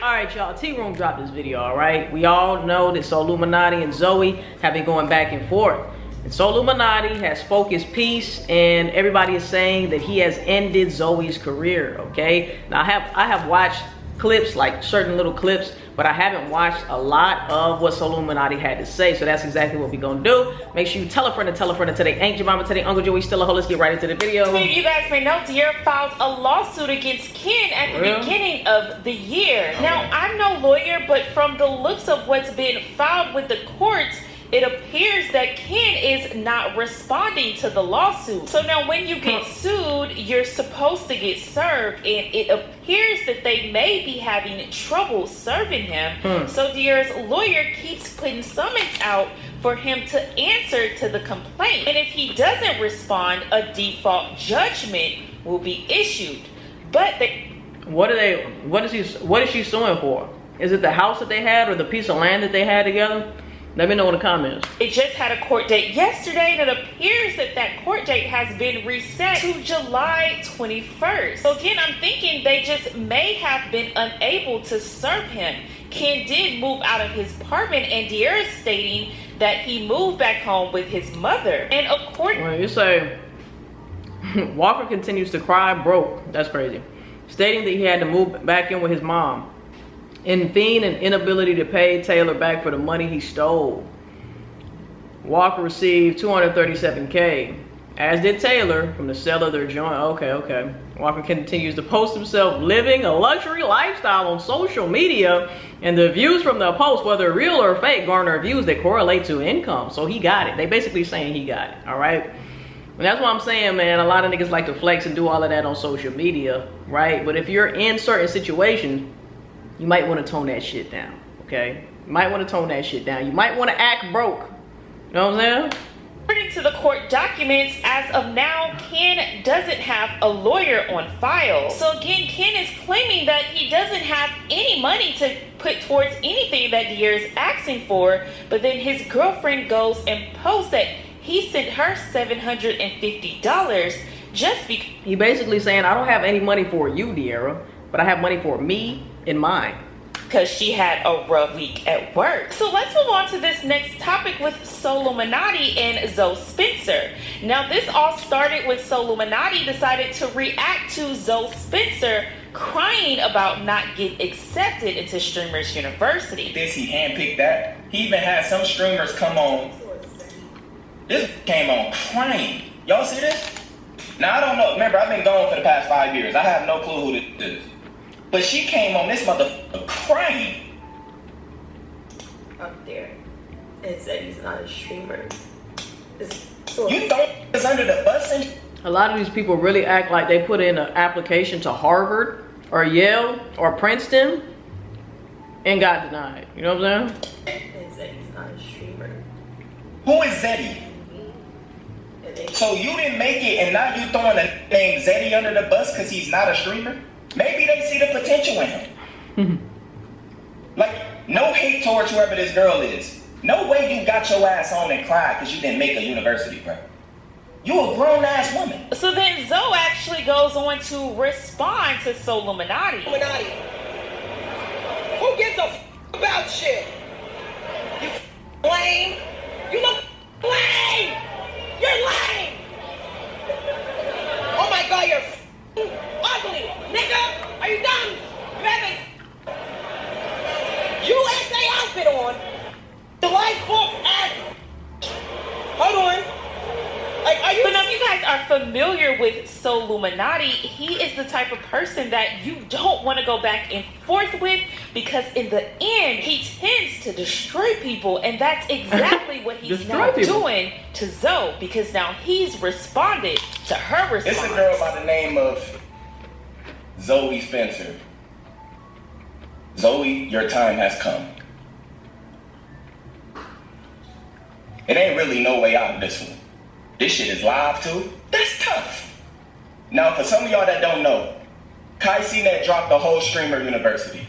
Alright y'all, T-Room dropped this video, alright? We all know that Solluminati and Zoe have been going back and forth. And Solluminati has spoke his piece, and everybody is saying that he has ended Zoe's career, okay? Now I have watched clips, like certain little clips, but I haven't watched a lot of what Solluminati had to say, so that's exactly what we're gonna do. Make sure you tell a friend today. Ain't your mama today, Uncle Joey still a hoe. Let's get right into the video. So you guys may know Dear filed a lawsuit against Ken at the beginning of the year. Now, I'm no lawyer, but from the looks of what's been filed with the courts, it appears that Ken is not responding to the lawsuit. So now when you get sued, you're supposed to get served, and it appears that they may be having trouble serving him. So Dear's lawyer keeps putting summons out for him to answer to the complaint. And if he doesn't respond, a default judgment will be issued. But what is she suing for? Is it the house that they had or the piece of land that they had together? Let me know in the comments. It just had a court date yesterday, and it appears that that court date has been reset to July 21st. So again, I'm thinking they just may have been unable to serve him. Ken did move out of his apartment, and Dear is stating that he moved back home with his mother. And according... Well, you say Walker continues to cry broke. That's crazy. Stating that he had to move back in with his mom. In vain and inability to pay Taylor back for the money he stole. Walker received $237K, as did Taylor, from the sale of their joint. Okay. Walker continues to post himself living a luxury lifestyle on social media, and the views from the post, whether real or fake, garner views that correlate to income. So he got it. They basically saying he got it, all right? And that's what I'm saying, man. A lot of niggas like to flex and do all of that on social media, right? But if you're in certain situations, you might want to tone that shit down, okay? You might want to tone that shit down. You might want to act broke. You know what I'm saying? According to the court documents, as of now, Ken doesn't have a lawyer on file. So again, Ken is claiming that he doesn't have any money to put towards anything that Dear is asking for, but then his girlfriend goes and posts that he sent her $750 just because... He basically saying, I don't have any money for you, Dear, but I have money for me and mine. Because she had a rough week at work. So let's move on to this next topic with Solluminati and Zoe Spencer. Now this all started when Solluminati decided to react to Zoe Spencer crying about not getting accepted into Streamers University. He handpicked that. He even had some streamers come on. This came on crying. Y'all see this? Now I don't know. Remember, I've been gone for the past 5 years. I have no clue who this is. But she came on this motherfucker crying. Up there and said he's not a streamer. You throw us under the bus and... A lot of these people really act like they put in an application to Harvard or Yale or Princeton and got denied. You know what I'm saying? And said he's not a streamer. Who is Zeddy? So you didn't make it, and now you throwing the name Zeddy under the bus because he's not a streamer? Maybe they see the potential in him. Like, no hate towards whoever this girl is. No way you got your ass on and cried because you didn't make a university, bro. You a grown-ass woman. So then Zoe actually goes on to respond to Solluminati. Who gives a about shit? You lame. You look lame. You're lame. Oh my God, you're ugly, nigga. Are you done? You have a USA outfit on. Delightful ass. Hold on. Like, are you? But now, if you guys are familiar with Solluminati, he is the type of person that you don't want to go back and forth with, because in the end, he tends to destroy people, and that's exactly what he's now doing to Zoe, because now he's responded to her response. It's a girl by the name of Zoe Spencer. Zoe, your time has come. It ain't really no way out of this one. This shit is live too. That's tough. Now, for some of y'all that don't know, Kai CNET dropped the whole Streamer University.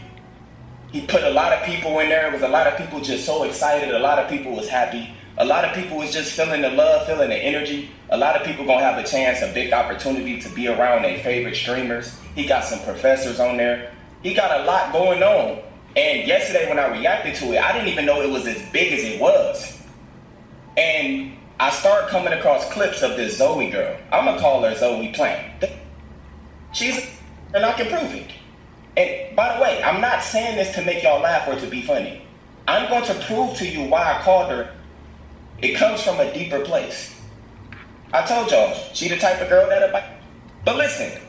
He put a lot of people in there. It was a lot of people just so excited. A lot of people was happy. A lot of people was just feeling the love, feeling the energy. A lot of people gonna have a chance, a big opportunity to be around their favorite streamers. He got some professors on there. he got a lot going on. And yesterday when I reacted to it, I didn't even know it was as big as it was. And I started coming across clips of this Zoe girl. I'm gonna call her Zoe Plant. She's, and I can prove it. And by the way, I'm not saying this to make y'all laugh or to be funny. I'm going to prove to you why I called her. It comes from a deeper place. I told y'all, she the type of girl that'll bite. But listen,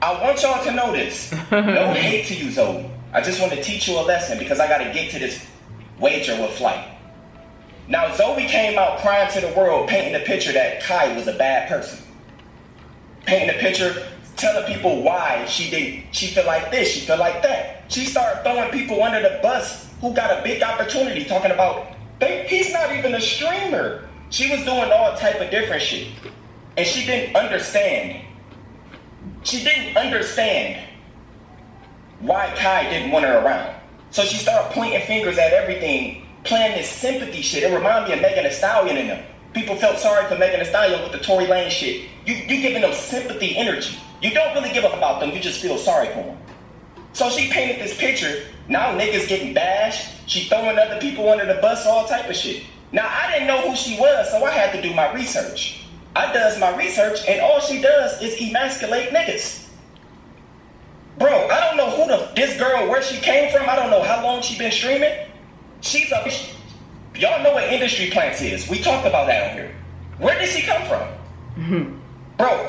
I want y'all to know this. No hate to you, Zoe. I just want to teach you a lesson because I got to get to this wager with Flight. Now, Zoe came out crying to the world, painting the picture that Kai was a bad person. Painting the picture, telling people why she feel like this, she feel like that. She started throwing people under the bus who got a big opportunity, talking about, he's not even a streamer. She was doing all type of different shit. And she didn't understand. She didn't understand why Kai didn't want her around. So she started pointing fingers at everything, playing this sympathy shit. It reminded me of Megan Thee Stallion and them. People felt sorry for Megan Thee Stallion with the Tory Lanez shit. You giving them sympathy energy. You don't really give up about them, you just feel sorry for them. So she painted this picture. Now niggas getting bashed. She throwing other people under the bus, all type of shit. Now I didn't know who she was, so I had to do my research. I does my research, and all she does is emasculate niggas. Bro, I don't know who this girl, where she came from. I don't know how long she been streaming. She's a, y'all know what industry plants is. We talked about that on here. Where did she come from? Bro,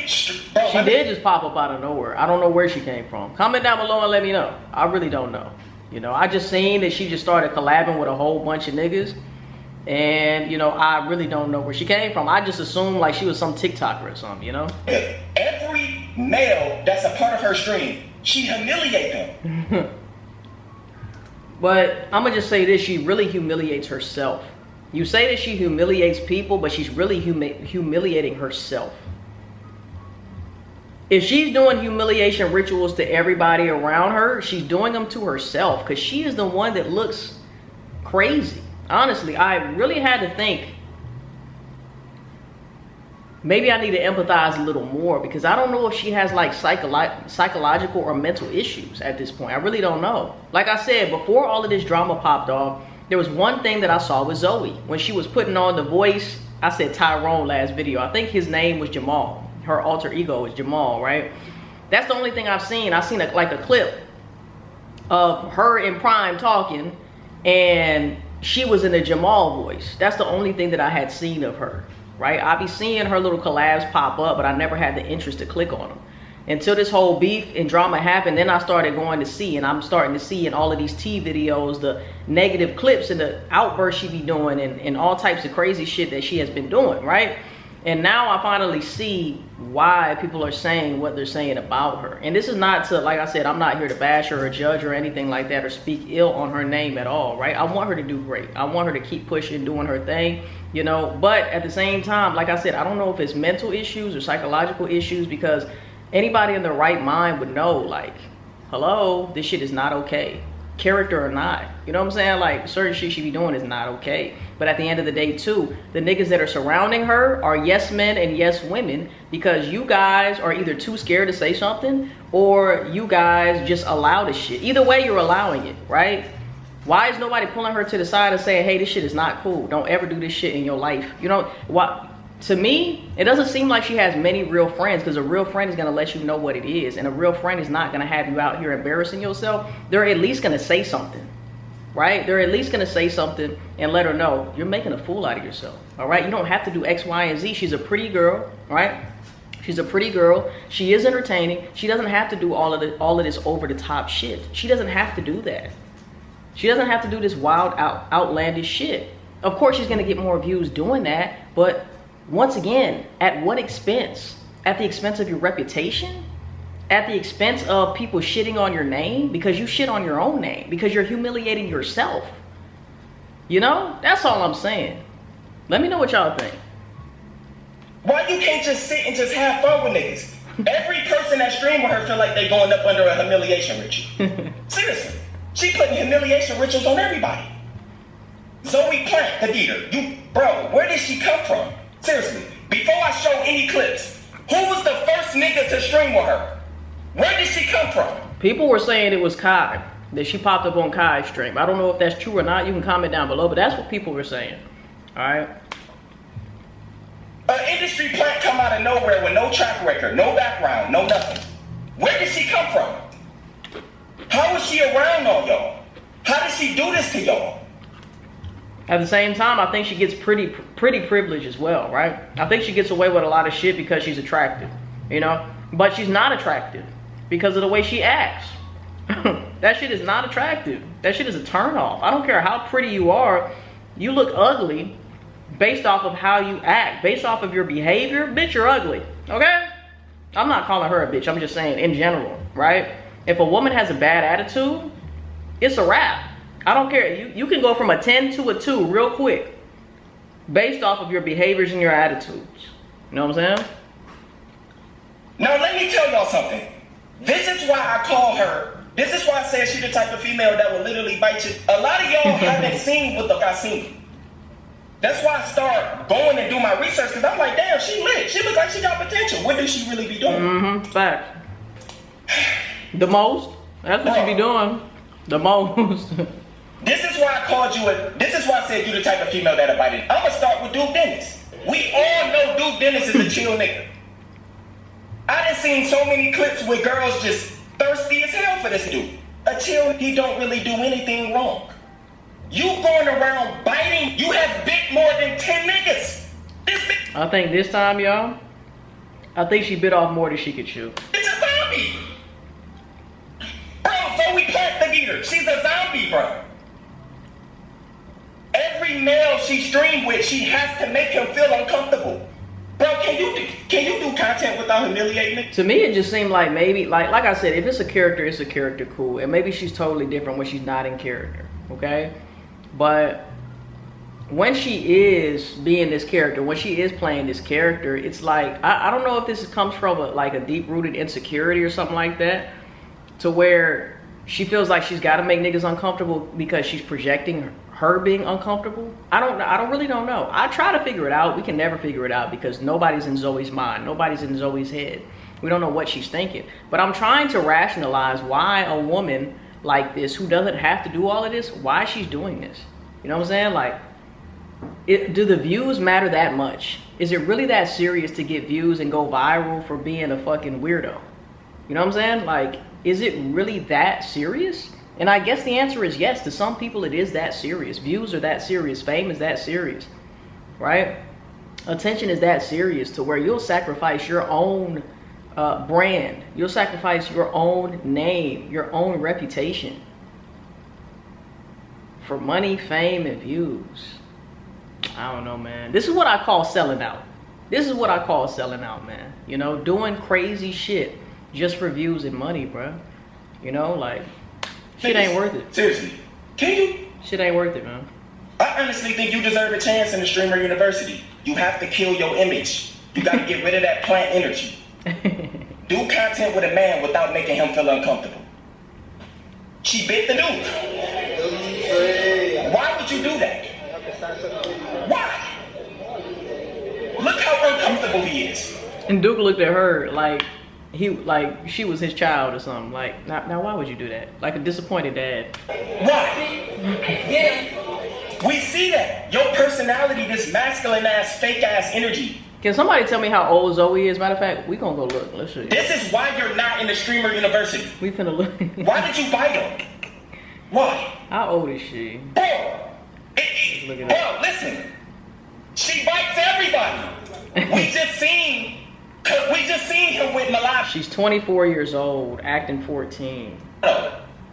she did just pop up out of nowhere. I don't know where she came from. Comment down below and let me know. I really don't know. You know, I just seen that she just started collabing with a whole bunch of niggas. And, you know, I really don't know where she came from. I just assumed like she was some TikToker or something, you know? Every male that's a part of her stream, she humiliate them. But I'm gonna just say this, she really humiliates herself. You say that she humiliates people, but she's really humiliating herself. If she's doing humiliation rituals to everybody around her, she's doing them to herself because she is the one that looks crazy. Honestly, I really had to think, maybe I need to empathize a little more because I don't know if she has like psychological or mental issues at this point. I really don't know. Like I said, before all of this drama popped off, there was one thing that I saw with Zoe. When she was putting on the voice, I said Tyrone last video. I think his name was Jamal. Her alter ego is Jamal, right? That's the only thing I've seen. I've seen like a clip of her in Prime talking and she was in a Jamal voice. That's the only thing that I had seen of her, right? I be seeing her little collabs pop up, but I never had the interest to click on them. Until this whole beef and drama happened, then I started going to see, and I'm starting to see in all of these tea videos, the negative clips and the outbursts she be doing and all types of crazy shit that she has been doing, right? And now I finally see why people are saying what they're saying about her. And this is not to, like I said, I'm not here to bash her or judge her or anything like that or speak ill on her name at all, right? I want her to do great. I want her to keep pushing, doing her thing, you know? But at the same time, like I said, I don't know if it's mental issues or psychological issues because anybody in their right mind would know, like, hello, this shit is not okay. Character or not, you know what I'm saying? Like, certain shit she be doing is not okay. But at the end of the day too, the niggas that are surrounding her are yes men and yes women because you guys are either too scared to say something or you guys just allow this shit. Either way, you're allowing it, right? Why is nobody pulling her to the side and saying, hey, this shit is not cool. Don't ever do this shit in your life. You know what? To me, it doesn't seem like she has many real friends because a real friend is going to let you know what it is. And a real friend is not going to have you out here embarrassing yourself. They're at least going to say something, right? They're at least going to say something and let her know you're making a fool out of yourself, all right? You don't have to do X, Y, and Z. She's a pretty girl, right? She's a pretty girl. She is entertaining. She doesn't have to do all of this over-the-top shit. She doesn't have to do that. She doesn't have to do this wild, outlandish shit. Of course, she's going to get more views doing that, but once again, at what expense? At the expense of your reputation? At the expense of people shitting on your name? Because you shit on your own name. Because you're humiliating yourself. You know? That's all I'm saying. Let me know what y'all think. Why you can't just sit and just have fun with niggas? Every person that stream with her feel like they going up under a humiliation ritual. Seriously. She putting humiliation rituals on everybody. Zoe Plant, the leader. Bro, where did she come from? Seriously, before I show any clips, who was the first nigga to stream with her? Where did she come from? People were saying it was Kai, that she popped up on Kai's stream. I don't know if that's true or not. You can comment down below, but that's what people were saying. All right. An industry plant come out of nowhere with no track record, no background, no nothing. Where did she come from? How was she around all y'all? How did she do this to y'all? At the same time, I think she gets pretty privileged as well, right? I think she gets away with a lot of shit because she's attractive, you know? But she's not attractive because of the way she acts. That shit is not attractive. That shit is a turn off. I don't care how pretty you are. You look ugly based off of how you act, based off of your behavior. Bitch, you're ugly, okay? I'm not calling her a bitch. I'm just saying in general, right? If a woman has a bad attitude, it's a wrap. I don't care. You can go from a 10 to a 2 real quick based off of your behaviors and your attitudes. You know what I'm saying? Now let me tell y'all something. This is why I call her, this is why I say she's the type of female that will literally bite you. A lot of y'all haven't seen what the fuck I seen. That's why I start going and do my research, because I'm like, damn, she lit. She looks like she got potential. What does she really be doing? Mm-hmm. Fact. The most. That's what you be doing. The most. This is why I called you this is why I said you the type of female that'll bite it. I'm gonna start with Duke Dennis. We all know Duke Dennis is a chill nigga. I done seen so many clips with girls just thirsty as hell for this dude. A chill, he don't really do anything wrong. You going around biting, you have bit more than 10 niggas. I think this time, y'all, I think she bit off more than she could chew. It's a zombie. Bro, Zoe plant the eater. She's a zombie, bro. Every male she streamed with, she has to make him feel uncomfortable. Bro, can you do content without humiliating it? To me, it just seemed like maybe, like I said, if it's a character, it's a character, cool. And maybe she's totally different when she's not in character, okay? But when she is being this character, when she is playing this character, it's like, I don't know if this comes from a deep-rooted insecurity or something like that, to where she feels like she's got to make niggas uncomfortable because she's projecting her being uncomfortable. I really don't know. I try to figure it out. We can never figure it out because nobody's in Zoe's mind. Nobody's in Zoe's head. We don't know what she's thinking. But I'm trying to rationalize why a woman like this, who doesn't have to do all of this, why she's doing this. You know what I'm saying? Like, do the views matter that much? Is it really that serious to get views and go viral for being a fucking weirdo? You know what I'm saying? Like, is it really that serious? And I guess the answer is yes. To some people, it is that serious. Views are that serious. Fame is that serious, right? Attention is that serious to where you'll sacrifice your own brand. You'll sacrifice your own name, your own reputation for money, fame, and views. I don't know, man. This is what I call selling out. This is what I call selling out, man. You know, doing crazy shit just for views and money, bro. You know, like, shit ain't worth it. Seriously. Can you? Shit ain't worth it, man. I honestly think you deserve a chance in the streamer university. You have to kill your image. You got to get rid of that plant energy. Do content with a man without making him feel uncomfortable. She bit the dude. Why would you do that? Why? Look how uncomfortable he is. And Duke looked at her like she was his child or something. Like, now why would you do that? Like a disappointed dad. Why? Yeah. We see that. Your personality, this masculine ass, fake ass energy. Can somebody tell me how old Zoe is? Matter of fact, we gonna go look. Let's see. This is why you're not in the streamer university. We finna look. Why did you bite him? Why? How old is she? Bro, listen. She bites everybody. we just seen him with Malab. She's 24 years old, acting 14.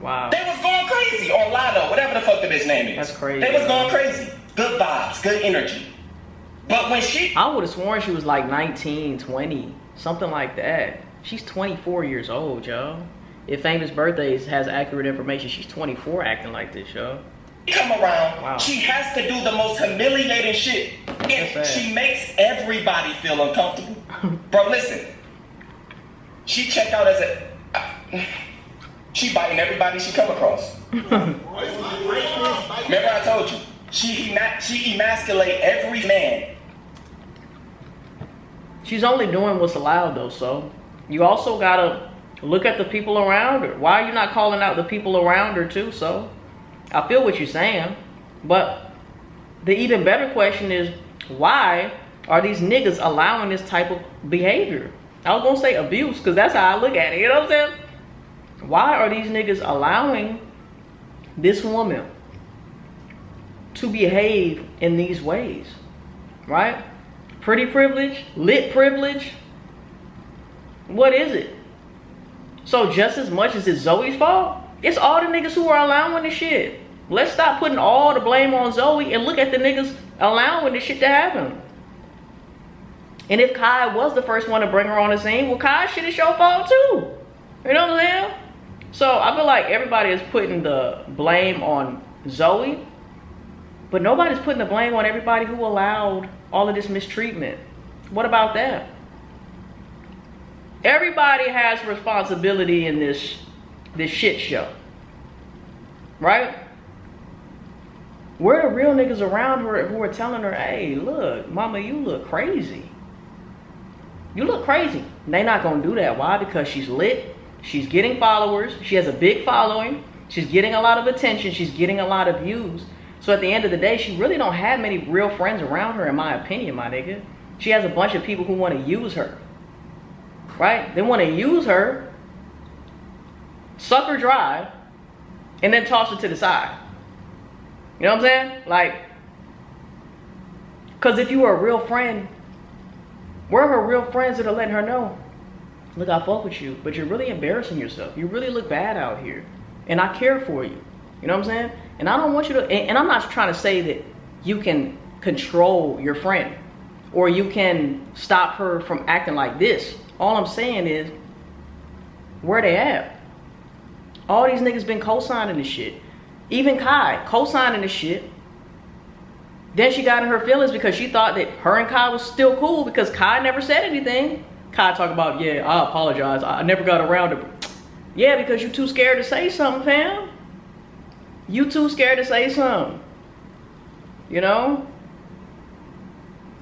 Wow. They was going crazy on Lotto, whatever the fuck the bitch name is. That's crazy. They was going crazy. Good vibes, good energy. But when I would have sworn she was like 19, 20, something like that. She's 24 years old, yo. If Famous Birthdays has accurate information, she's 24 acting like this, yo. Come around, wow. She has to do the most humiliating shit. And she makes everybody feel uncomfortable. Bro, listen. She checked out as a... She biting everybody she come across. Remember I told you, she emasculate every man. She's only doing what's allowed though, so you also gotta Look at the people around her. Why are you not calling out the people around her too? So I feel what you're saying, but the even better question is, why are these niggas allowing this type of behavior? I was gonna say abuse, because that's how I look at it, you know what I'm saying? Why are these niggas allowing this woman to behave in these ways, right? Pretty privilege, lit privilege, what is it? So just as much as it's Zoe's fault, it's all the niggas who are allowing the shit. Let's stop putting all the blame on Zoe and look at the niggas allowing this shit to happen. And if Kai was the first one to bring her on the scene, well, Kai shit is your fault too. You know what I'm saying? So I feel like everybody is putting the blame on Zoe, but nobody's putting the blame on everybody who allowed all of this mistreatment. What about that? Everybody has responsibility in this shit show, right? Where are the real niggas around her who are telling her, hey, look, mama, you look crazy. You look crazy. They not gonna do that. Why? Because she's lit. She's getting followers. She has a big following. She's getting a lot of attention. She's getting a lot of views. So at the end of the day, she really don't have many real friends around her, in my opinion, my nigga. She has a bunch of people who want to use her, right? They want to use her, suck her dry, and then toss her to the side. You know what I'm saying? Like, because if you were a real friend, where are her real friends that are letting her know, look, I fuck with you, but you're really embarrassing yourself. You really look bad out here. And I care for you. You know what I'm saying? And I don't want you to, and I'm not trying to say that you can control your friend or you can stop her from acting like this. All I'm saying is, where they at? All these niggas been co-signing this shit. Even Kai, co-signing this shit. Then she got in her feelings because she thought that her and Kai was still cool because Kai never said anything. Kai talk about, yeah, I apologize. I never got around to. Yeah, because you too scared to say something, fam. You too scared to say something. You know?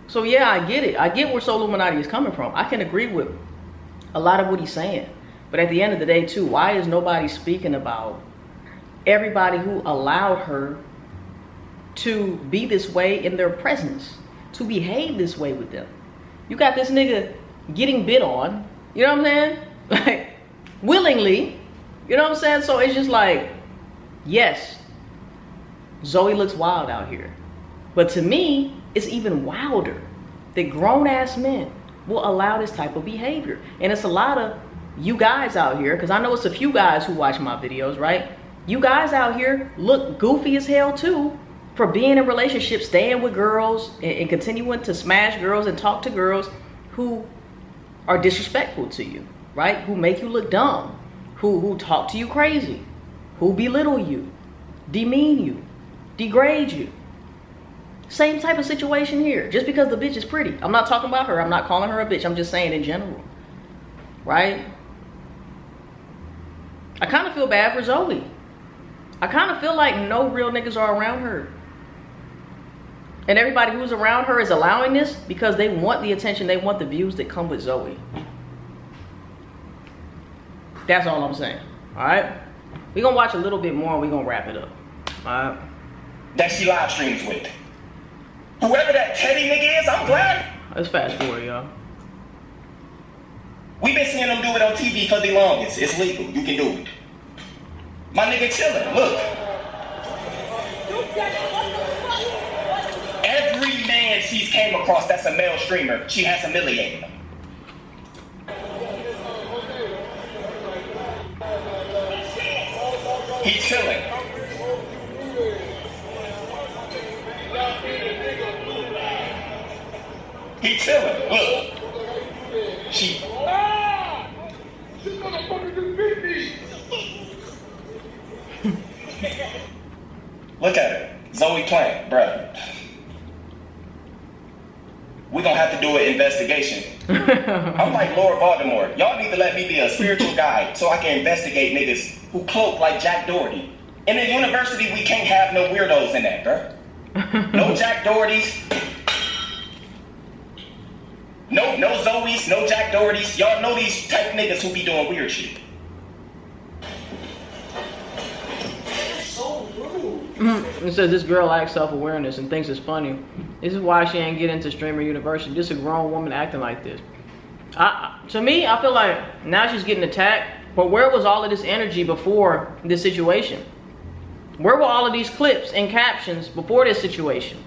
So yeah, I get it. I get where Solluminati is coming from. I can agree with a lot of what he's saying. But at the end of the day too, why is nobody speaking about everybody who allowed her to be this way in their presence, to behave this way with them? You got this nigga getting bid on, you know what I'm saying? Like, willingly, you know what I'm saying? So it's just like, yes, Zoe looks wild out here. But to me, it's even wilder that grown-ass men will allow this type of behavior. And it's a lot of you guys out here, because I know it's a few guys who watch my videos, right? You guys out here look goofy as hell too for being in relationships, staying with girls, and continuing to smash girls and talk to girls who are disrespectful to you, right? Who make you look dumb, who talk to you crazy, who belittle you, demean you, degrade you. Same type of situation here. Just because the bitch is pretty. I'm not talking about her. I'm not calling her a bitch. I'm just saying in general, right? I kind of feel bad for Zoe. I kind of feel like no real niggas are around her. And everybody who's around her is allowing this because they want the attention, they want the views that come with Zoe. That's all I'm saying, all right? We're going to watch a little bit more and we're going to wrap it up, all right? That she live streams with. Whoever that Teddy nigga is, I'm glad. Let's fast forward, y'all. We've been seeing them do it on TV for the longest. It's legal. You can do it. My nigga chillin'. Look. Every man she's came across that's a male streamer, she has humiliated him. He's chilling. He chilling. Look. She. This motherfucker just beat me. Look at her. Zoe playing, bruh. We're gonna have to do an investigation. I'm like Lord Baltimore. Y'all need to let me be a spiritual guide so I can investigate niggas who cloak like Jack Doherty. In the university, we can't have no weirdos in that, bruh. No Jack Dohertys. No Zoes, no Jack Dohertys. Y'all know these type niggas who be doing weird shit. It says this girl lacks self-awareness and thinks it's funny. This is why she ain't get into streamer university. Just a grown woman acting like this. To me, I feel like now she's getting attacked. But where was all of this energy before this situation? Where were all of these clips and captions before this situation?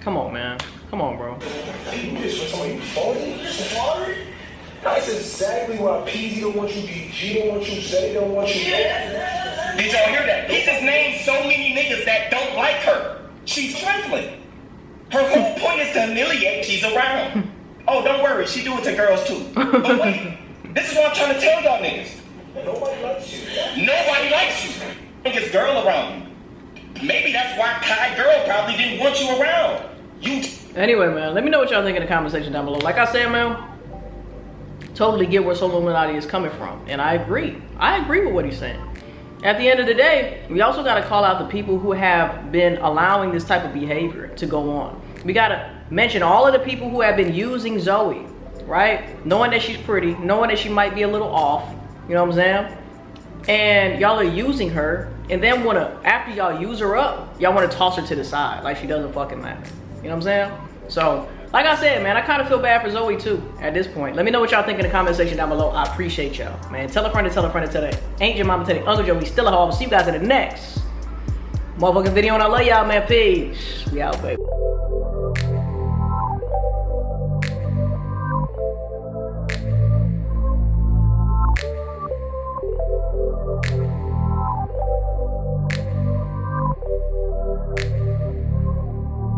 Come on, man. Come on, bro. That's exactly why PZ don't want you, DG don't want you, Zay don't want you. Did y'all hear that? He just named so many niggas that don't like her. She's trifling. Her whole point is to humiliate. She's around. Oh, don't worry. She do it to girls too. But wait, this is what I'm trying to tell y'all niggas. Nobody likes you. Nobody likes you. Niggas girl around you. Maybe that's why Kai girl probably didn't want you around. Anyway, man, let me know what y'all think in the comment section down below. Like I said, man, totally get where Solluminati is coming from. And I agree. I agree with what he's saying. At the end of the day, we also got to call out the people who have been allowing this type of behavior to go on. We got to mention all of the people who have been using Zoe, right? Knowing that she's pretty, knowing that she might be a little off, you know what I'm saying? And y'all are using her, and then after y'all use her up, y'all want to toss her to the side like she doesn't fucking matter. You know what I'm saying? So, like I said, man, I kind of feel bad for Zoe too at this point. Let me know what y'all think in the comment section down below. I appreciate y'all, man. Tell a friend to tell a friend to tell that. Ain't your mama telling Uncle Joe we still a hoe. I'll see you guys in the next motherfucking video, and I love y'all, man. Peace. We out, baby.